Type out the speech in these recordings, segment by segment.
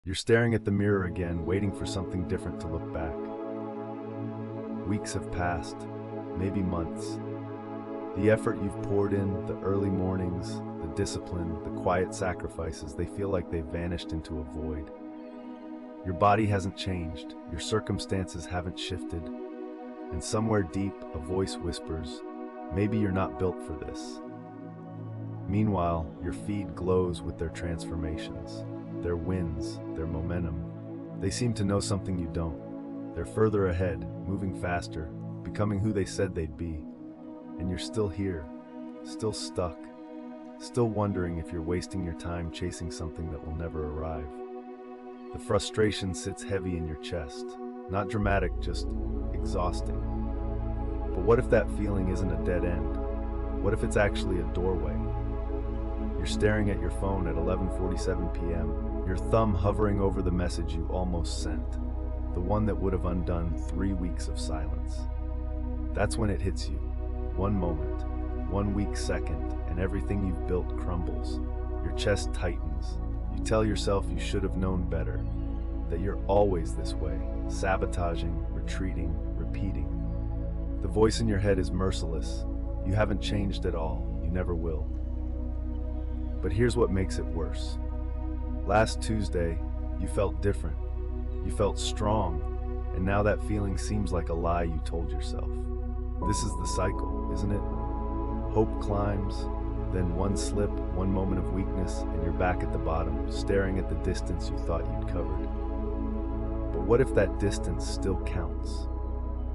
You're staring at the mirror again, waiting for something different to look back. Weeks have passed, maybe months. The effort you've poured in, the early mornings, the discipline, the quiet sacrifices, they feel like they've vanished into a void. Your body hasn't changed, your circumstances haven't shifted, and somewhere deep, a voice whispers, maybe you're not built for this. Meanwhile, your feed glows with their transformations, their wins, their momentum. They seem to know something you don't. They're further ahead, moving faster, becoming who they said they'd be. And you're still here, still stuck, still wondering if you're wasting your time chasing something that will never arrive. The frustration sits heavy in your chest, not dramatic, just exhausting. But what if that feeling isn't a dead end? What if it's actually a doorway? You're staring at your phone at 11:47 p.m., your thumb hovering over the message you almost sent, the one that would have undone 3 weeks of silence. That's when it hits you. One moment, 1 weak second, and everything you've built crumbles. Your chest tightens. You tell yourself you should have known better, that you're always this way, sabotaging, retreating, repeating. The voice in your head is merciless. You haven't changed at all. You never will. But here's what makes it worse. Last Tuesday, you felt different. You felt strong, and now that feeling seems like a lie you told yourself. This is the cycle, isn't it? Hope climbs, then one slip, one moment of weakness, and you're back at the bottom, staring at the distance you thought you'd covered. But what if that distance still counts?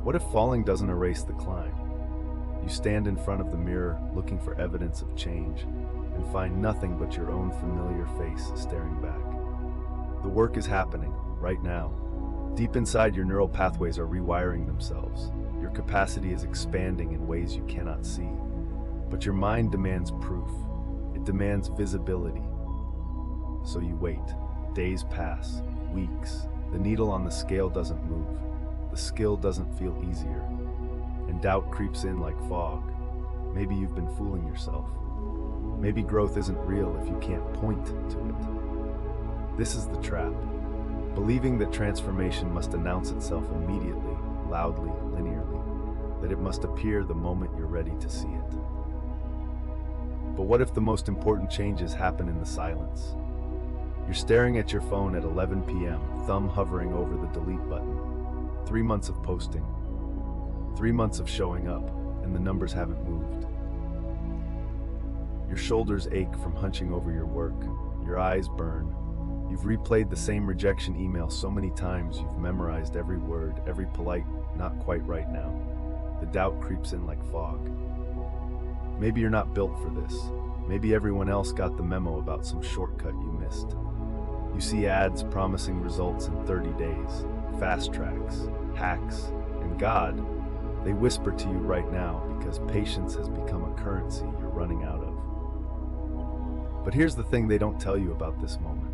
What if falling doesn't erase the climb? You stand in front of the mirror, looking for evidence of change, and find nothing but your own familiar face staring back. The work is happening, right now. Deep inside, your neural pathways are rewiring themselves. Your capacity is expanding in ways you cannot see. But your mind demands proof. It demands visibility. So you wait. Days pass, weeks. The needle on the scale doesn't move. The skill doesn't feel easier. And doubt creeps in like fog. Maybe you've been fooling yourself. Maybe growth isn't real if you can't point to it. This is the trap. Believing that transformation must announce itself immediately, loudly, linearly, that it must appear the moment you're ready to see it. But what if the most important changes happen in the silence? You're staring at your phone at 11 p.m., thumb hovering over the delete button. 3 months of posting, 3 months of showing up, and the numbers haven't moved. Your shoulders ache from hunching over your work. Your eyes burn. You've replayed the same rejection email so many times you've memorized every word, every polite, not quite right now. The doubt creeps in like fog. Maybe you're not built for this. Maybe everyone else got the memo about some shortcut you missed. You see ads promising results in 30 days, fast tracks, hacks, and God, they whisper to you right now because patience has become a currency you're running out of. But here's the thing they don't tell you about this moment.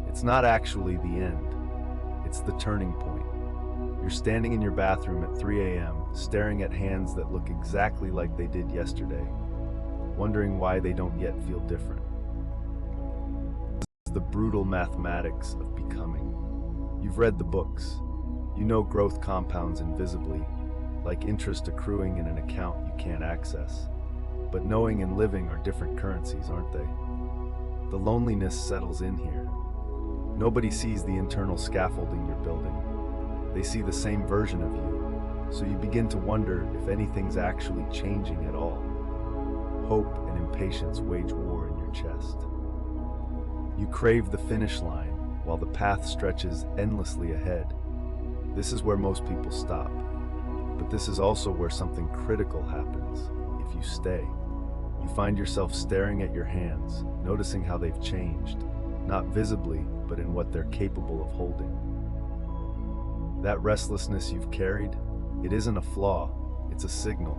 It's not actually the end. It's the turning point. You're standing in your bathroom at 3 a.m., staring at hands that look exactly like they did yesterday, wondering why they don't yet feel different. It's the brutal mathematics of becoming. You've read the books. You know growth compounds invisibly, like interest accruing in an account you can't access. But knowing and living are different currencies, aren't they? The loneliness settles in here. Nobody sees the internal scaffolding you're building. They see the same version of you, so you begin to wonder if anything's actually changing at all. Hope and impatience wage war in your chest. You crave the finish line, while the path stretches endlessly ahead. This is where most people stop. But this is also where something critical happens. If you stay, you find yourself staring at your hands, noticing how they've changed, not visibly, but in what they're capable of holding. That restlessness you've carried, it isn't a flaw, it's a signal.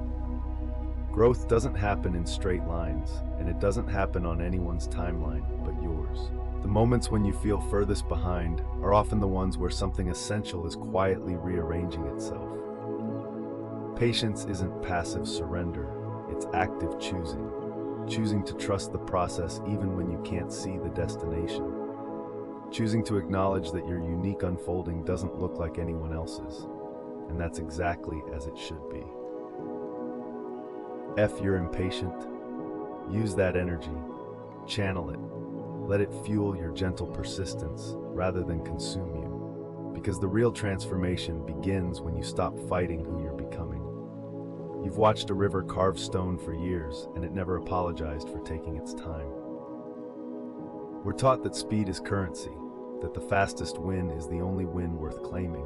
Growth doesn't happen in straight lines, and it doesn't happen on anyone's timeline but yours. The moments when you feel furthest behind are often the ones where something essential is quietly rearranging itself. Patience isn't passive surrender, it's active choosing to trust the process even when you can't see the destination. choosing to acknowledge that your unique unfolding doesn't look like anyone else's, and that's exactly as it should be. If you're impatient, use that energy, channel it, let it fuel your gentle persistence rather than consume you, because the real transformation begins when you stop fighting who you're becoming. You've watched a river carve stone for years, and it never apologized for taking its time. We're taught that speed is currency, that the fastest win is the only win worth claiming.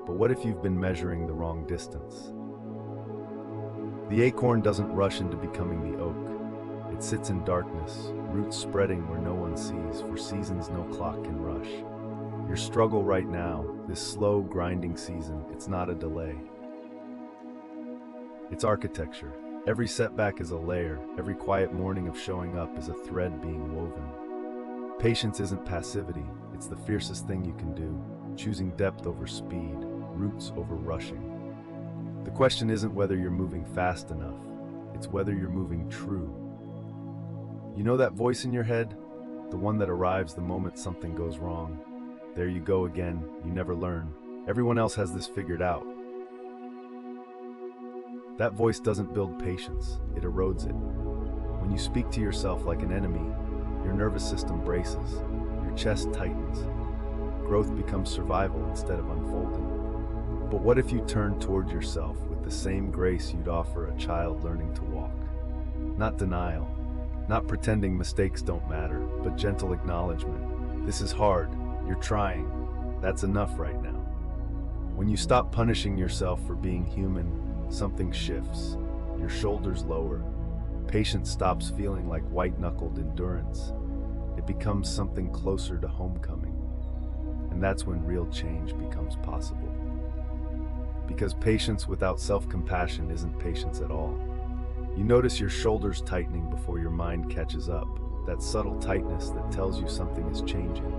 But what if you've been measuring the wrong distance? The acorn doesn't rush into becoming the oak. It sits in darkness, roots spreading where no one sees, for seasons no clock can rush. Your struggle right now, this slow, grinding season, it's not a delay. It's architecture. Every setback is a layer. Every quiet morning of showing up is a thread being woven. Patience isn't passivity. It's the fiercest thing you can do, choosing depth over speed, roots over rushing. The question isn't whether you're moving fast enough. It's whether you're moving true. You know that voice in your head? The one that arrives the moment something goes wrong. There you go again. You never learn. Everyone else has this figured out. That voice doesn't build patience, it erodes it. When you speak to yourself like an enemy, your nervous system braces, your chest tightens. Growth becomes survival instead of unfolding. But what if you turn toward yourself with the same grace you'd offer a child learning to walk? Not denial, not pretending mistakes don't matter, but gentle acknowledgement. This is hard, you're trying. That's enough right now. When you stop punishing yourself for being human, something shifts. Your shoulders lower. Patience stops feeling like white-knuckled endurance. It becomes something closer to homecoming. And that's when real change becomes possible. Because patience without self-compassion isn't patience at all. You notice your shoulders tightening before your mind catches up. That subtle tightness that tells you something is changing.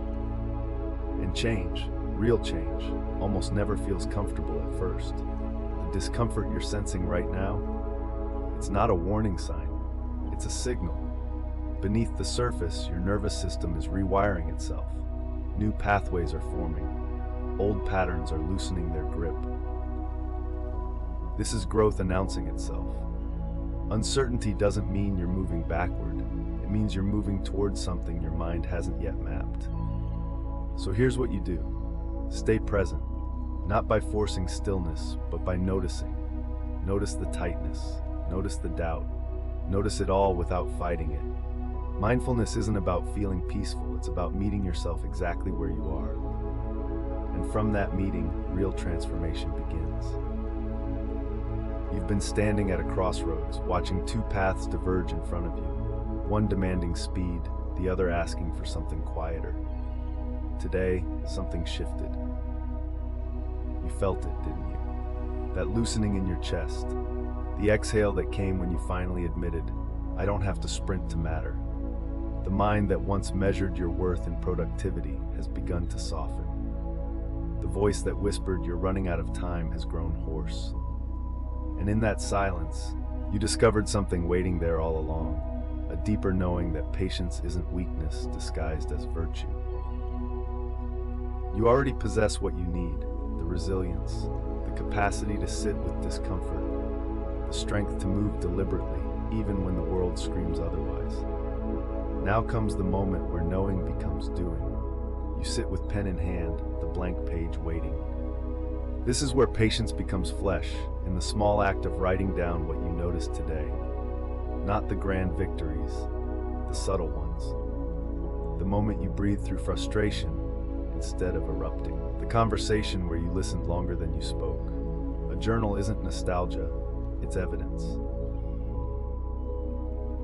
And change, real change, almost never feels comfortable at first. The discomfort you're sensing right now, it's not a warning sign, it's a signal. Beneath the surface, your nervous system is rewiring itself. New pathways are forming. Old patterns are loosening their grip. This is growth announcing itself. Uncertainty doesn't mean you're moving backward. It means you're moving towards something your mind hasn't yet mapped. So here's what you do. Stay present. Not by forcing stillness, but by noticing. Notice the tightness. Notice the doubt. Notice it all without fighting it. Mindfulness isn't about feeling peaceful, it's about meeting yourself exactly where you are. And from that meeting, real transformation begins. You've been standing at a crossroads, watching two paths diverge in front of you. One demanding speed, the other asking for something quieter. Today, something shifted. You felt it, didn't you? That loosening in your chest. The exhale that came when you finally admitted, I don't have to sprint to matter. The mind that once measured your worth in productivity has begun to soften. The voice that whispered you're running out of time has grown hoarse. And in that silence, you discovered something waiting there all along, a deeper knowing that patience isn't weakness disguised as virtue. You already possess what you need, the resilience, the capacity to sit with discomfort, the strength to move deliberately, even when the world screams otherwise. Now comes the moment where knowing becomes doing. You sit with pen in hand, the blank page waiting. This is where patience becomes flesh, in the small act of writing down what you noticed today. Not the grand victories, the subtle ones. The moment you breathe through frustration instead of erupting. The conversation where you listened longer than you spoke. A journal isn't nostalgia, it's evidence.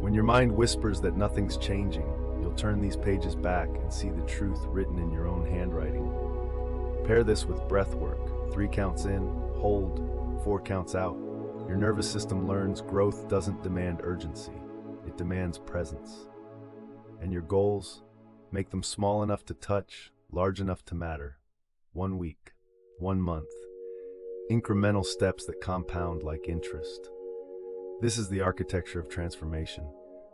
When your mind whispers that nothing's changing, you'll turn these pages back and see the truth written in your own handwriting. Pair this with breath work. 3 counts in, hold, 4 counts out. Your nervous system learns growth doesn't demand urgency, it demands presence. And your goals, make them small enough to touch, large enough to matter. 1 week, 1 month. Incremental steps that compound like interest. This is the architecture of transformation.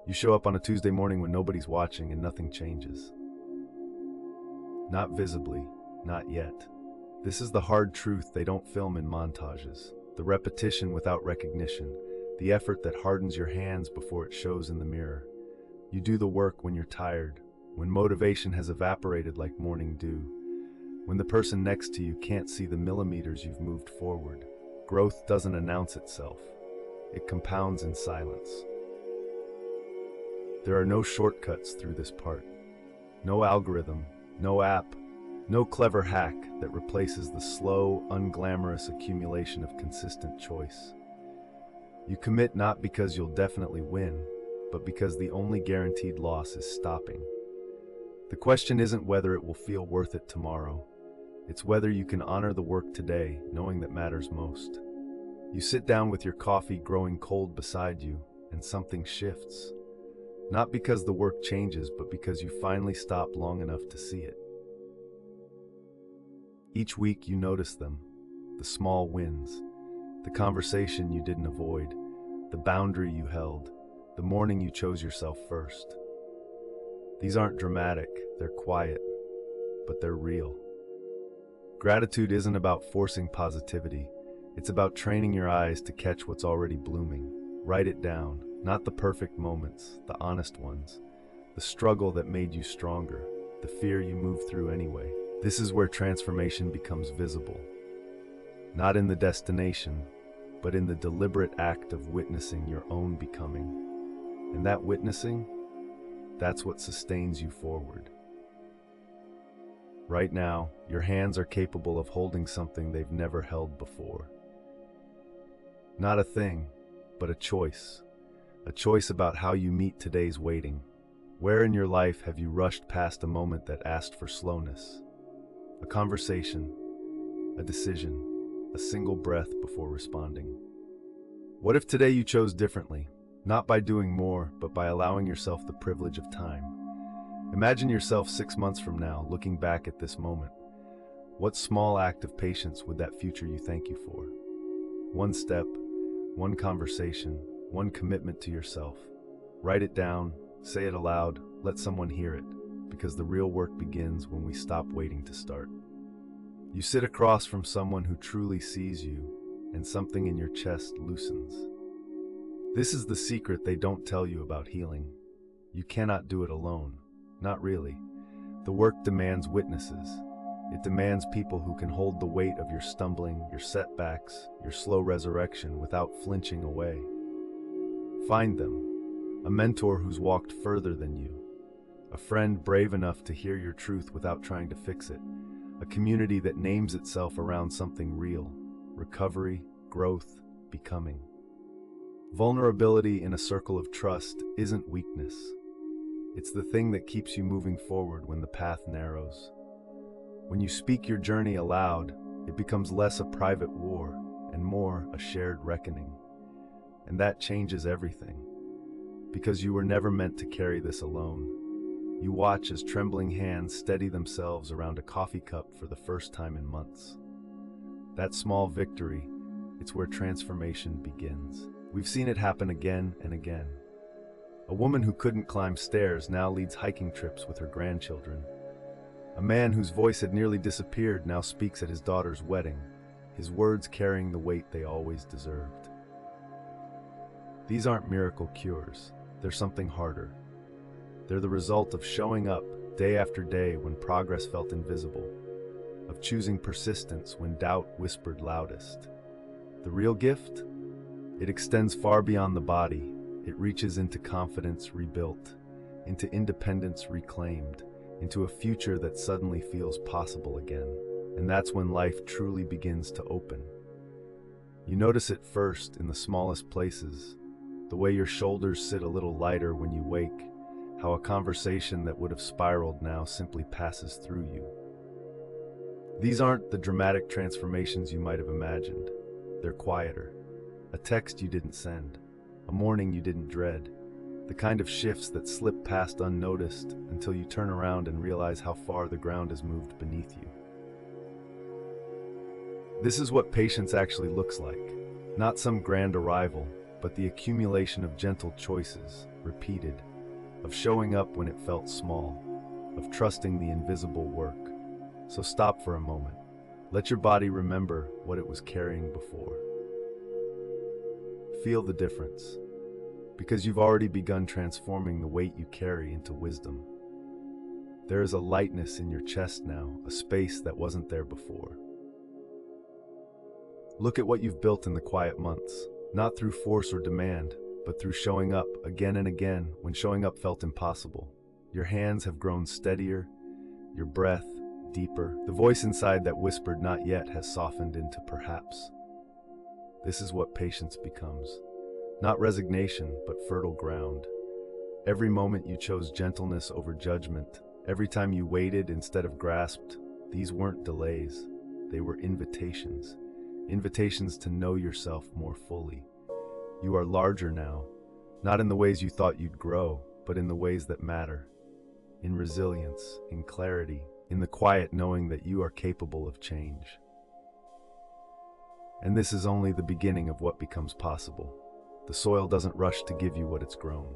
You show up on a Tuesday morning when nobody's watching and nothing changes. Not visibly, not yet. This is the hard truth they don't film in montages. The repetition without recognition. The effort that hardens your hands before it shows in the mirror. You do the work when you're tired, when motivation has evaporated like morning dew, when the person next to you can't see the millimeters you've moved forward. Growth doesn't announce itself. It compounds in silence. There are no shortcuts through this part. No algorithm, no app, no clever hack that replaces the slow, unglamorous accumulation of consistent choice. You commit not because you'll definitely win, but because the only guaranteed loss is stopping. The question isn't whether it will feel worth it tomorrow. It's whether you can honor the work today, knowing that matters most. You sit down with your coffee growing cold beside you, and something shifts. Not because the work changes, but because you finally stop long enough to see it. Each week you notice them, the small wins, the conversation you didn't avoid, the boundary you held, the morning you chose yourself first. These aren't dramatic, they're quiet, but they're real. Gratitude isn't about forcing positivity, it's about training your eyes to catch what's already blooming. Write it down, not the perfect moments, the honest ones, the struggle that made you stronger, the fear you moved through anyway. This is where transformation becomes visible. Not in the destination, but in the deliberate act of witnessing your own becoming. And that witnessing, that's what sustains you forward. Right now, your hands are capable of holding something they've never held before. Not a thing, but a choice. A choice about how you meet today's waiting. Where in your life have you rushed past a moment that asked for slowness? A conversation, a decision, a single breath before responding. What if today you chose differently? Not by doing more, but by allowing yourself the privilege of time. Imagine yourself 6 months from now, looking back at this moment. What small act of patience would that future you thank you for? One step, one conversation, one commitment to yourself. Write it down, say it aloud, let someone hear it, because the real work begins when we stop waiting to start. You sit across from someone who truly sees you, and something in your chest loosens. This is the secret they don't tell you about healing. You cannot do it alone. Not really. The work demands witnesses. It demands people who can hold the weight of your stumbling, your setbacks, your slow resurrection without flinching away. Find them. A mentor who's walked further than you. A friend brave enough to hear your truth without trying to fix it. A community that names itself around something real. Recovery, growth, becoming. Vulnerability in a circle of trust isn't weakness. It's the thing that keeps you moving forward when the path narrows. When you speak your journey aloud, it becomes less a private war and more a shared reckoning. And that changes everything. Because you were never meant to carry this alone. You watch as trembling hands steady themselves around a coffee cup for the first time in months. That small victory, it's where transformation begins. We've seen it happen again and again. A woman who couldn't climb stairs now leads hiking trips with her grandchildren. A man whose voice had nearly disappeared now speaks at his daughter's wedding, his words carrying the weight they always deserved. These aren't miracle cures, they're something harder. They're the result of showing up day after day when progress felt invisible, of choosing persistence when doubt whispered loudest. The real gift? It extends far beyond the body. It reaches into confidence rebuilt, into independence reclaimed, into a future that suddenly feels possible again. And that's when life truly begins to open. You notice it first in the smallest places, the way your shoulders sit a little lighter when you wake, how a conversation that would have spiraled now simply passes through you. These aren't the dramatic transformations you might have imagined. They're quieter. A text you didn't send, a morning you didn't dread, the kind of shifts that slip past unnoticed until you turn around and realize how far the ground has moved beneath you. This is what patience actually looks like. Not some grand arrival, but the accumulation of gentle choices, repeated, of showing up when it felt small, of trusting the invisible work. So stop for a moment. Let your body remember what it was carrying before. Feel the difference, because you've already begun transforming the weight you carry into wisdom. There is a lightness in your chest now, a space that wasn't there before. Look at what you've built in the quiet months, not through force or demand, but through showing up again and again when showing up felt impossible. Your hands have grown steadier, your breath deeper. The voice inside that whispered not yet has softened into perhaps. This is what patience becomes. Not resignation, but fertile ground. Every moment you chose gentleness over judgment. Every time you waited instead of grasped. These weren't delays. They were invitations. Invitations to know yourself more fully. You are larger now, not in the ways you thought you'd grow, but in the ways that matter. In resilience, in clarity, in the quiet knowing that you are capable of change. And this is only the beginning of what becomes possible. The soil doesn't rush to give you what it's grown.